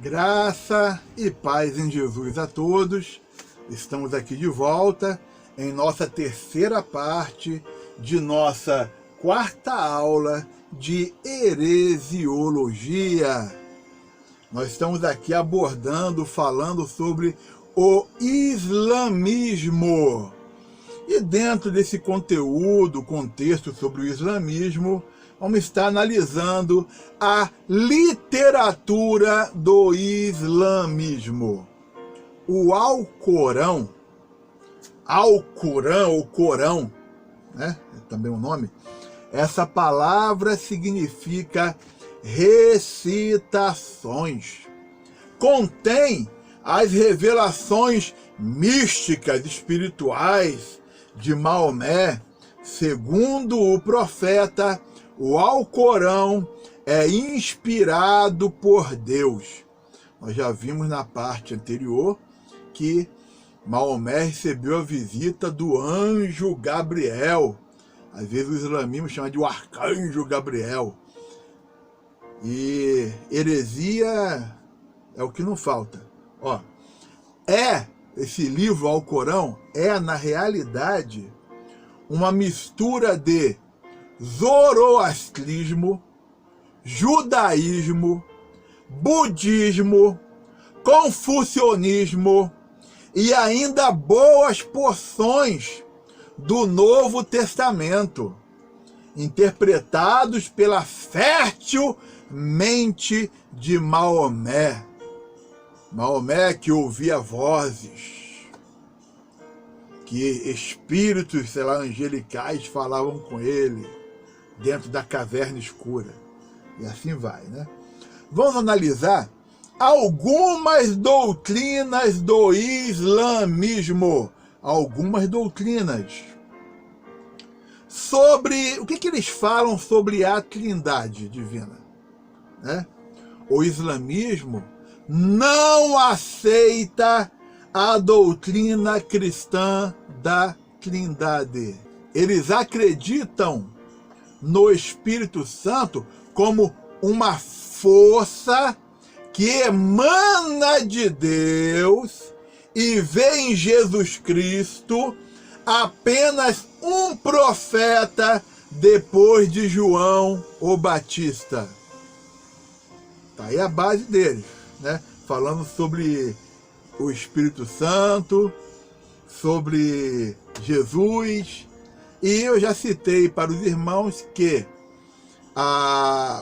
Graça e paz em Jesus a todos. Estamos aqui de volta em nossa terceira parte de nossa quarta aula de heresiologia. Nós estamos aqui falando sobre o islamismo. E dentro desse contexto sobre o islamismo, vamos estar analisando a literatura do islamismo. O Alcorão, ou Corão, né? É também um nome. Essa palavra significa recitações. Contém as revelações místicas, espirituais de Maomé. Segundo o profeta, o Alcorão é inspirado por Deus. Nós já vimos na parte anterior que Maomé recebeu a visita do anjo Gabriel. Às vezes o islamismo chama de o arcanjo Gabriel. E heresia é o que não falta. Esse livro Alcorão é, na realidade, uma mistura de zoroastrismo, judaísmo, budismo, confucionismo e ainda boas porções do Novo Testamento, interpretados pela fértil mente de Maomé. Maomé que ouvia vozes, que espíritos, angelicais falavam com ele dentro da caverna escura. E assim vai, né? Vamos analisar algumas doutrinas do islamismo. Algumas doutrinas. Sobre o que eles falam sobre a Trindade divina, né? O islamismo não aceita a doutrina cristã da Trindade. Eles acreditam no Espírito Santo como uma força que emana de Deus e vê em Jesus Cristo apenas um profeta depois de João o Batista. Tá aí a base deles, né? Falando sobre o Espírito Santo, sobre Jesus. E eu já citei para os irmãos que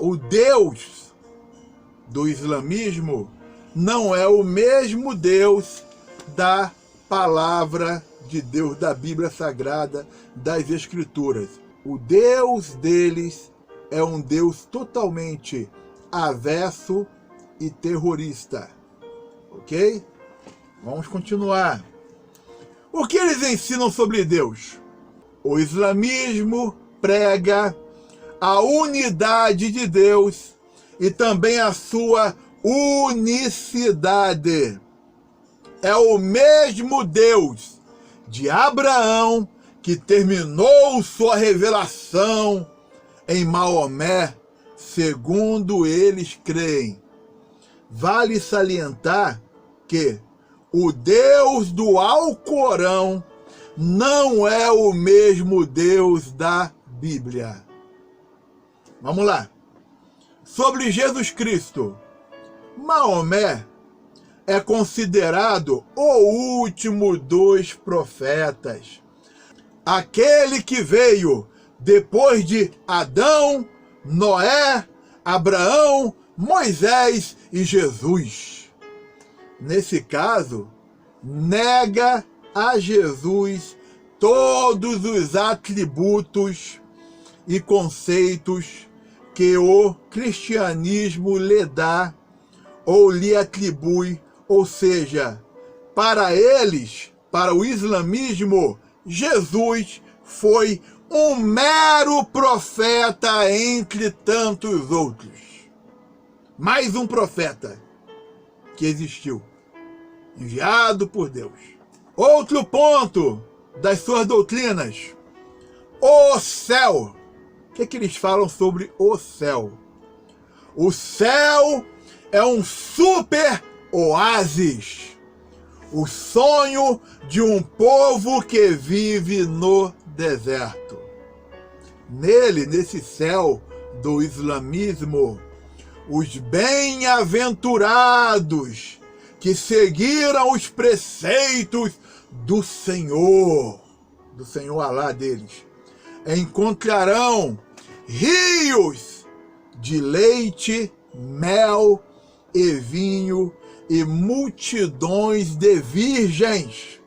o Deus do islamismo não é o mesmo Deus da palavra de Deus, da Bíblia Sagrada, das Escrituras. O Deus deles é um Deus totalmente avesso e terrorista. Ok? Vamos continuar. O que eles ensinam sobre Deus? O islamismo prega a unidade de Deus e também a sua unicidade. É o mesmo Deus de Abraão que terminou sua revelação em Maomé, segundo eles creem. Vale salientar que o Deus do Alcorão não é o mesmo Deus da Bíblia. Vamos lá. Sobre Jesus Cristo. Maomé é considerado o último dos profetas. Aquele que veio depois de Adão, Noé, Abraão, Moisés e Jesus. Nesse caso, nega a Jesus todos os atributos e conceitos que o cristianismo lhe dá ou lhe atribui, ou seja, para eles, para o islamismo, Jesus foi um mero profeta entre tantos outros. Mais um profeta que existiu, enviado por Deus. Outro ponto das suas doutrinas: o céu. O que eles falam sobre o céu? O céu é um super oásis. O sonho de um povo que vive no deserto. Nele, nesse céu do islamismo, os bem-aventurados que seguiram os preceitos do Senhor Alá deles, encontrarão rios de leite, mel e vinho e multidões de virgens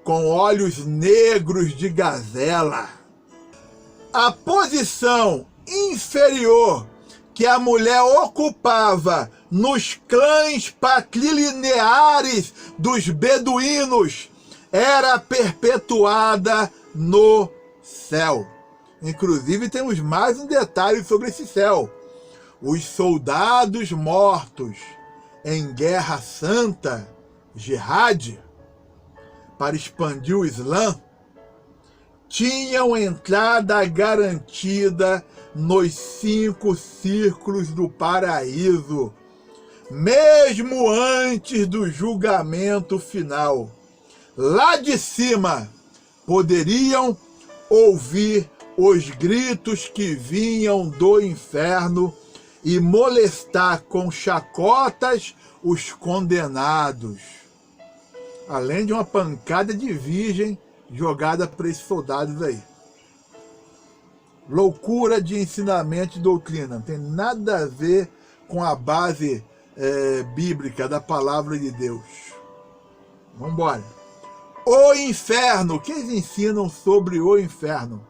com olhos negros de gazela. A posição inferior que a mulher ocupava nos clãs patrilineares dos beduínos era perpetuada no céu. Inclusive, temos mais um detalhe sobre esse céu. Os soldados mortos em guerra santa, jihad, para expandir o Islã, tinham entrada garantida nos 5 círculos do paraíso, mesmo antes do julgamento final. Lá de cima, poderiam ouvir os gritos que vinham do inferno e molestar com chacotas os condenados, além de uma pancada de virgem jogada para esses soldados aí. Loucura de ensinamento e doutrina, não tem nada a ver com a base bíblica da palavra de Deus. Vamos embora. O inferno, o que eles ensinam sobre o inferno?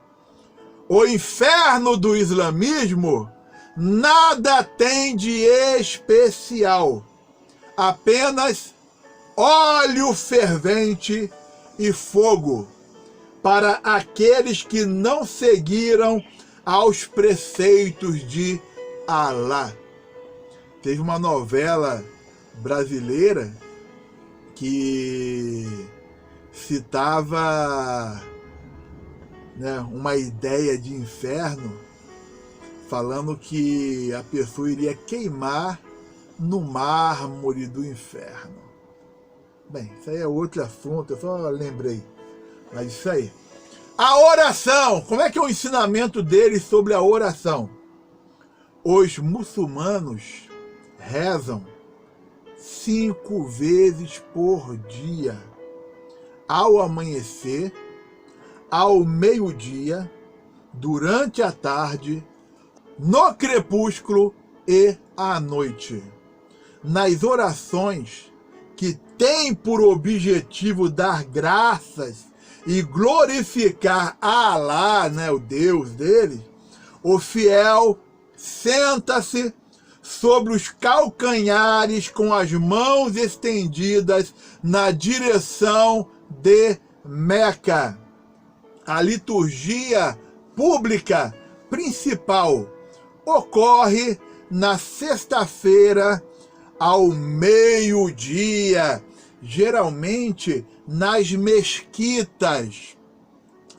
O inferno do islamismo nada tem de especial, apenas óleo fervente e fogo para aqueles que não seguiram aos preceitos de Alá. Teve uma novela brasileira que citava, né, uma ideia de inferno, falando que a pessoa iria queimar no mármore do inferno. Bem, isso aí é outro assunto, eu só lembrei. Mas isso aí. A oração! Como é que é o ensinamento deles sobre a oração? Os muçulmanos rezam 5 vezes por dia. Ao amanhecer, ao meio-dia, durante a tarde, no crepúsculo e à noite. Nas orações que têm por objetivo dar graças e glorificar a Alá, né, o Deus dele, o fiel senta-se sobre os calcanhares com as mãos estendidas na direção de Meca. A liturgia pública principal ocorre na sexta-feira ao meio-dia, geralmente nas mesquitas.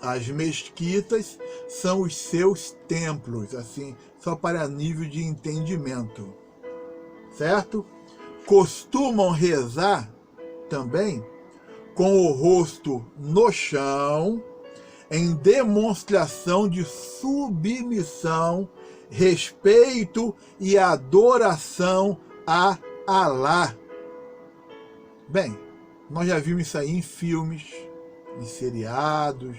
As mesquitas são os seus templos, assim, só para nível de entendimento, certo? Costumam rezar também com o rosto no chão, em demonstração de submissão, respeito e adoração a Alá. Bem, nós já vimos isso aí em filmes, em seriados.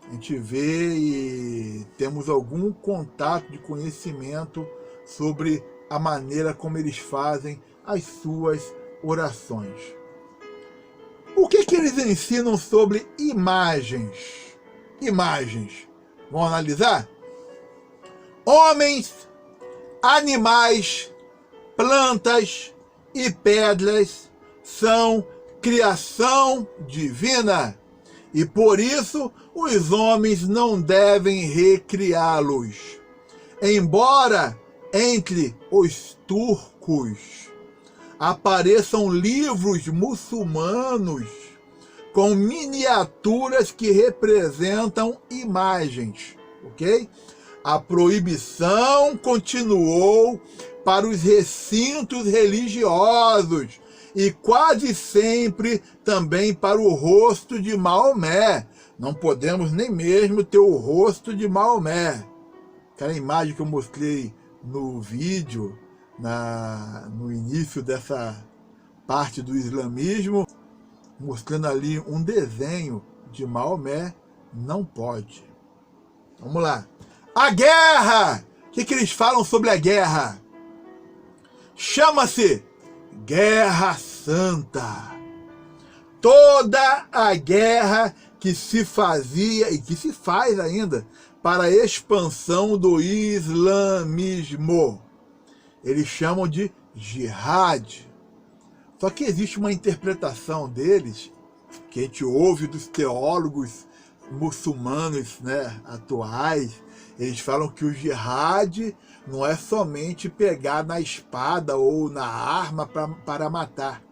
A gente vê e temos algum contato de conhecimento sobre a maneira como eles fazem as suas orações. O que eles ensinam sobre imagens? Imagens. Vamos analisar? Homens, animais, plantas e pedras são criação divina e por isso os homens não devem recriá-los. Embora entre os turcos apareçam livros muçulmanos com miniaturas que representam imagens, ok? a proibição continuou para os recintos religiosos e quase sempre também para o rosto de Maomé. Não podemos nem mesmo ter o rosto de Maomé. Aquela imagem que eu mostrei no vídeo, no início dessa parte do islamismo, mostrando ali um desenho de Maomé, não pode. Vamos lá. A guerra! O que eles falam sobre a guerra? Chama-se Guerra Santa. Toda a guerra que se fazia e que se faz ainda para a expansão do islamismo. Eles chamam de jihad. Só que existe uma interpretação deles, que a gente ouve dos teólogos muçulmanos, né, atuais. Eles falam que o jihad não é somente pegar na espada ou na arma para matar.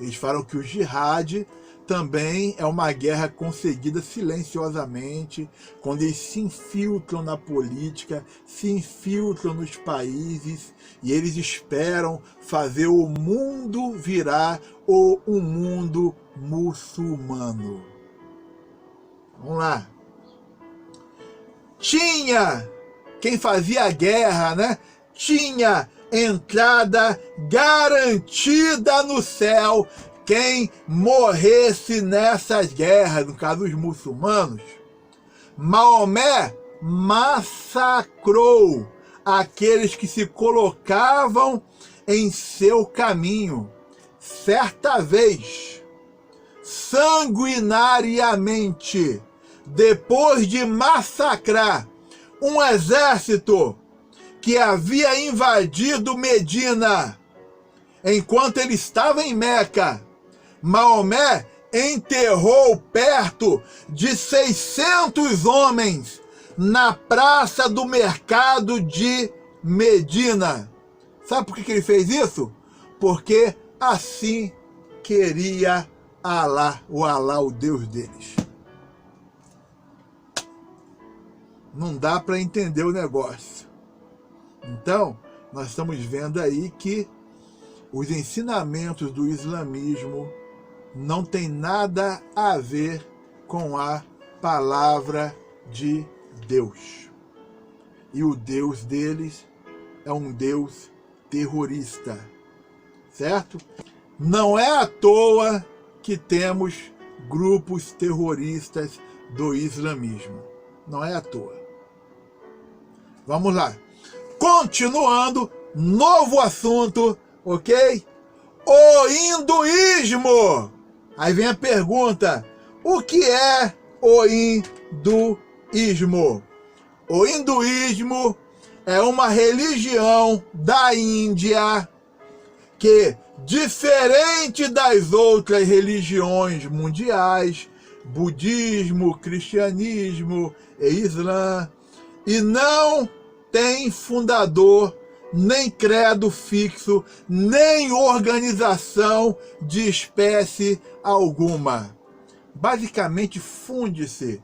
Eles falam que o jihad também é uma guerra conseguida silenciosamente, quando eles se infiltram na política, se infiltram nos países, e eles esperam fazer o mundo virar um mundo muçulmano. Vamos lá. Tinha quem fazia a guerra, né? Tinha entrada garantida no céu quem morresse nessas guerras, no caso os muçulmanos. Maomé massacrou aqueles que se colocavam em seu caminho. Certa vez, sanguinariamente, depois de massacrar um exército que havia invadido Medina, enquanto ele estava em Meca, Maomé enterrou perto de 600 homens na praça do mercado de Medina. Sabe por que ele fez isso? Porque assim queria Alá, o Deus deles. Não dá para entender o negócio. Então, nós estamos vendo aí que os ensinamentos do islamismo não tem nada a ver com a palavra de Deus. E o Deus deles é um Deus terrorista, certo? Não é à toa que temos grupos terroristas do islamismo. Não é à toa. Vamos lá. Continuando, novo assunto, ok? O hinduísmo. Aí vem a pergunta: o que é o hinduísmo? O hinduísmo é uma religião da Índia que, diferente das outras religiões mundiais, budismo, cristianismo e islã, e não tem fundador, nem credo fixo, nem organização de espécie alguma. Basicamente, funde-se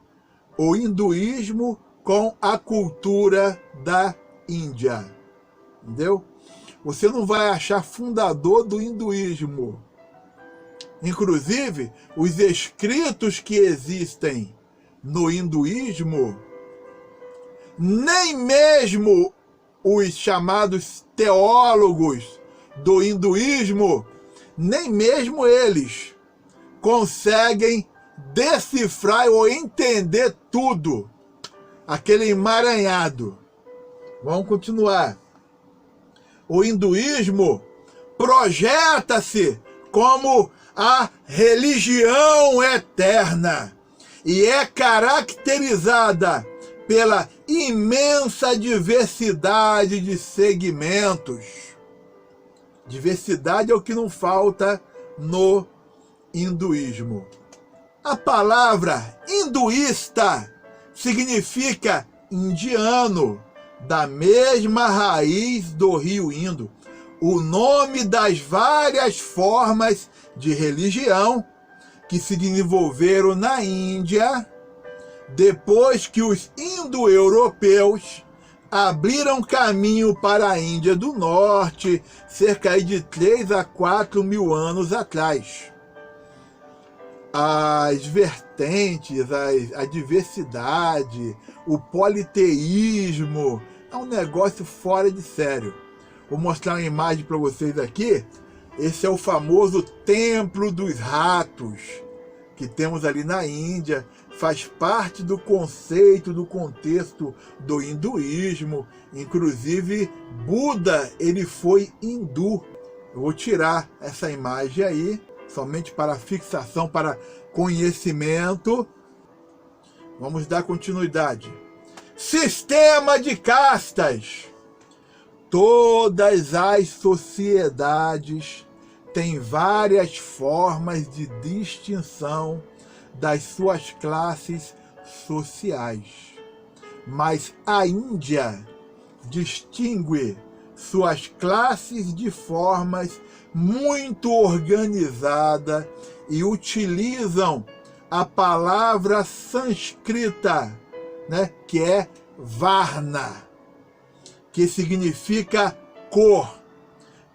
o hinduísmo com a cultura da Índia. Entendeu? Você não vai achar fundador do hinduísmo. Inclusive, os escritos que existem no hinduísmo, nem mesmo os chamados teólogos do hinduísmo, nem mesmo eles conseguem decifrar ou entender tudo. Aquele emaranhado. Vamos continuar. O hinduísmo projeta-se como a religião eterna e é caracterizada pela imensa diversidade de segmentos. Diversidade é o que não falta no hinduísmo. A palavra hinduísta significa indiano, da mesma raiz do rio Indo, o nome das várias formas de religião que se desenvolveram na Índia depois que os indo-europeus abriram caminho para a Índia do Norte, cerca de 3 a 4 mil anos atrás. As vertentes, a diversidade, o politeísmo, é um negócio fora de sério. Vou mostrar uma imagem para vocês aqui. Esse é o famoso Templo dos Ratos, que temos ali na Índia. Faz parte do conceito, do contexto do hinduísmo. Inclusive, Buda, ele foi hindu. Eu vou tirar essa imagem aí, somente para fixação, para conhecimento. Vamos dar continuidade. Sistema de castas. Todas as sociedades têm várias formas de distinção das suas classes sociais. Mas a Índia distingue suas classes de formas muito organizada e utilizam a palavra sânscrita, né, que é Varna, que significa cor,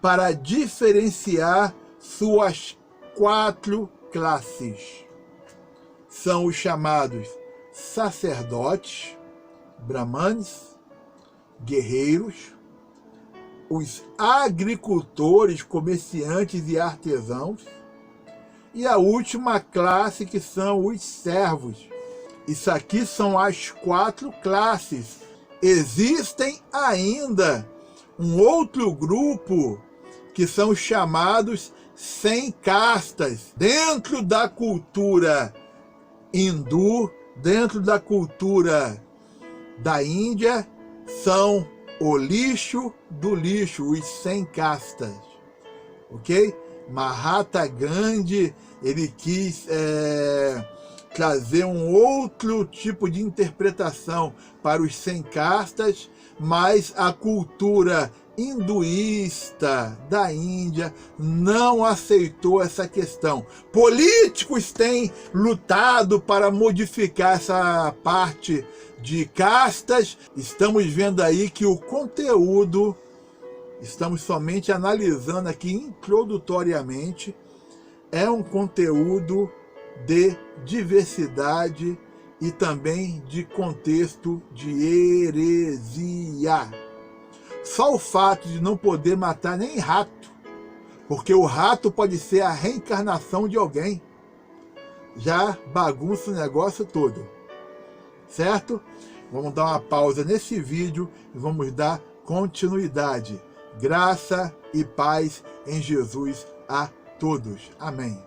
para diferenciar suas 4 classes. São os chamados sacerdotes, brahmanes, guerreiros, os agricultores, comerciantes e artesãos, e a última classe, que são os servos. Isso aqui são as 4 classes. Existem ainda um outro grupo, que são os chamados 100 castas. Dentro da cultura hindu, dentro da cultura da Índia, são o lixo do lixo, os 100 castas, ok? Mahatma Gandhi, ele quis trazer um outro tipo de interpretação para os 100 castas, mas a cultura hinduísta da Índia não aceitou essa questão. Políticos têm lutado para modificar essa parte de castas. Estamos vendo aí que o conteúdo, estamos somente analisando aqui introdutoriamente, é um conteúdo de diversidade e também de contexto de heresia. Só o fato de não poder matar nem rato, porque o rato pode ser a reencarnação de alguém, já bagunça o negócio todo, certo? Vamos dar uma pausa nesse vídeo e vamos dar continuidade. Graça e paz em Jesus a todos. Amém.